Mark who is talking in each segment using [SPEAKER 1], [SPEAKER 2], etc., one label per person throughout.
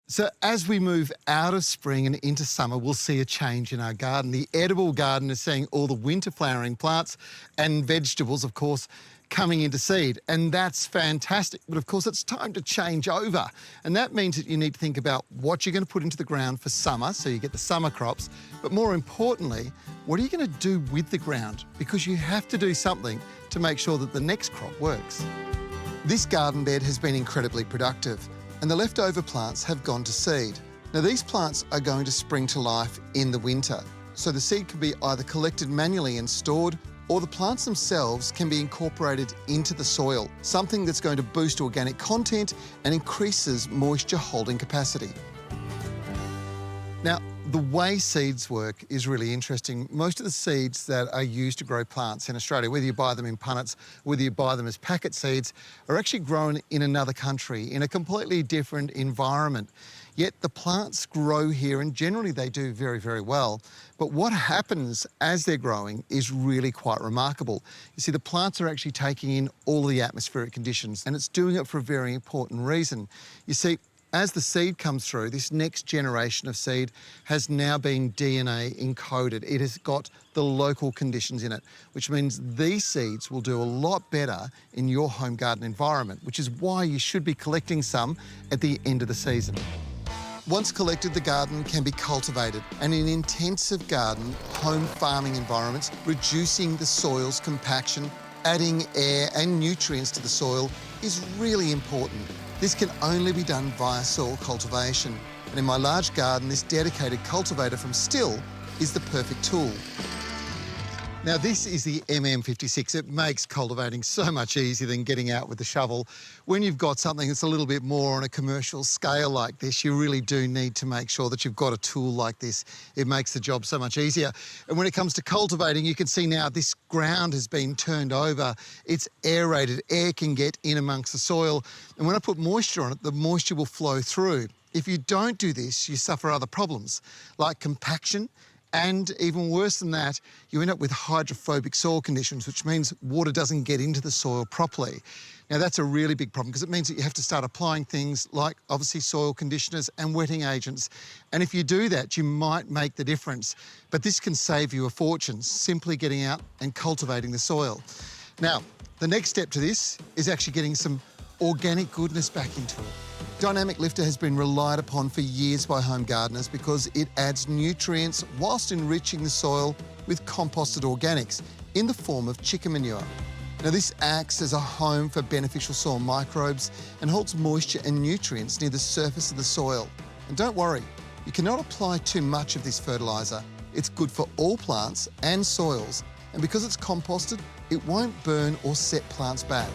[SPEAKER 1] So as we move out of spring and into summer, we'll see a change in our garden. The edible garden is seeing all the winter flowering plants and vegetables, of course, coming into seed. And that's fantastic. But of course, it's time to change over. And that means that you need to think about what you're going to put into the ground for summer, so you get the summer crops. But more importantly, what are you going to do with the ground? Because you have to do something to make sure that the next crop works. This garden bed has been incredibly productive, and the leftover plants have gone to seed. Now, these plants are going to spring to life in the winter, so the seed can be either collected manually and stored, or the plants themselves can be incorporated into the soil, something that's going to boost organic content and increases moisture holding capacity. Now, the way seeds work is really interesting. Most of the seeds that are used to grow plants in Australia, whether you buy them in punnets, whether you buy them as packet seeds, are actually grown in another country, in a completely different environment. Yet the plants grow here, and generally they do very, very well. But what happens as they're growing is really quite remarkable. You see, the plants are actually taking in all the atmospheric conditions, and it's doing it for a very important reason. You see, as the seed comes through, this next generation of seed has now been DNA encoded. It has got the local conditions in it, which means these seeds will do a lot better in your home garden environment, which is why you should be collecting some at the end of the season. Once collected, the garden can be cultivated, and in intensive garden, home farming environments, reducing the soil's compaction, adding air and nutrients to the soil is really important. This can only be done via soil cultivation. And in my large garden, this dedicated cultivator from Still is the perfect tool. Now, this is the MM56. It makes cultivating so much easier than getting out with the shovel. When you've got something that's a little bit more on a commercial scale like this, you really do need to make sure that you've got a tool like this. It makes the job so much easier. And when it comes to cultivating, you can see now this ground has been turned over. It's aerated. Air can get in amongst the soil. And when I put moisture on it, the moisture will flow through. If you don't do this, you suffer other problems like compaction. And even worse than that, you end up with hydrophobic soil conditions, which means water doesn't get into the soil properly. Now, that's a really big problem because it means that you have to start applying things like, obviously, soil conditioners and wetting agents. And if you do that, you might make the difference. But this can save you a fortune, simply getting out and cultivating the soil. Now, the next step to this is actually getting some organic goodness back into it. Dynamic Lifter has been relied upon for years by home gardeners because it adds nutrients whilst enriching the soil with composted organics in the form of chicken manure. Now, this acts as a home for beneficial soil microbes and holds moisture and nutrients near the surface of the soil. And don't worry, you cannot apply too much of this fertiliser. It's good for all plants and soils, and because it's composted, it won't burn or set plants back.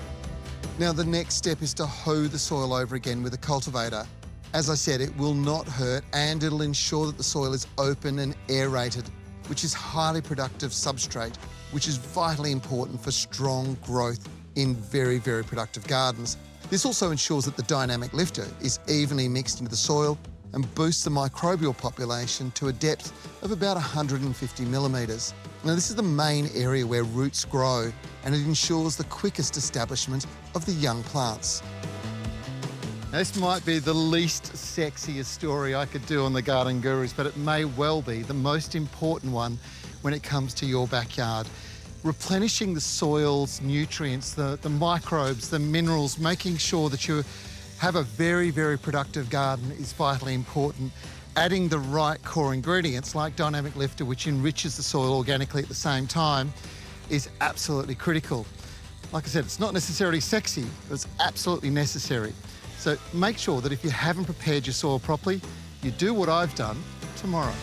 [SPEAKER 1] Now, the next step is to hoe the soil over again with a cultivator. As I said, it will not hurt, and it'll ensure that the soil is open and aerated, which is highly productive substrate, which is vitally important for strong growth in very, very productive gardens. This also ensures that the Dynamic Lifter is evenly mixed into the soil and boosts the microbial population to a depth of about 150 millimetres. Now, this is the main area where roots grow, and it ensures the quickest establishment of the young plants. Now, this might be the least sexiest story I could do on the Garden Gurus, but it may well be the most important one when it comes to your backyard. Replenishing the soil's nutrients, the microbes, the minerals, making sure that you have a very, very productive garden is vitally important. Adding the right core ingredients like Dynamic Lifter, which enriches the soil organically at the same time, is absolutely critical. Like I said, it's not necessarily sexy, but it's absolutely necessary. So make sure that if you haven't prepared your soil properly, you do what I've done tomorrow.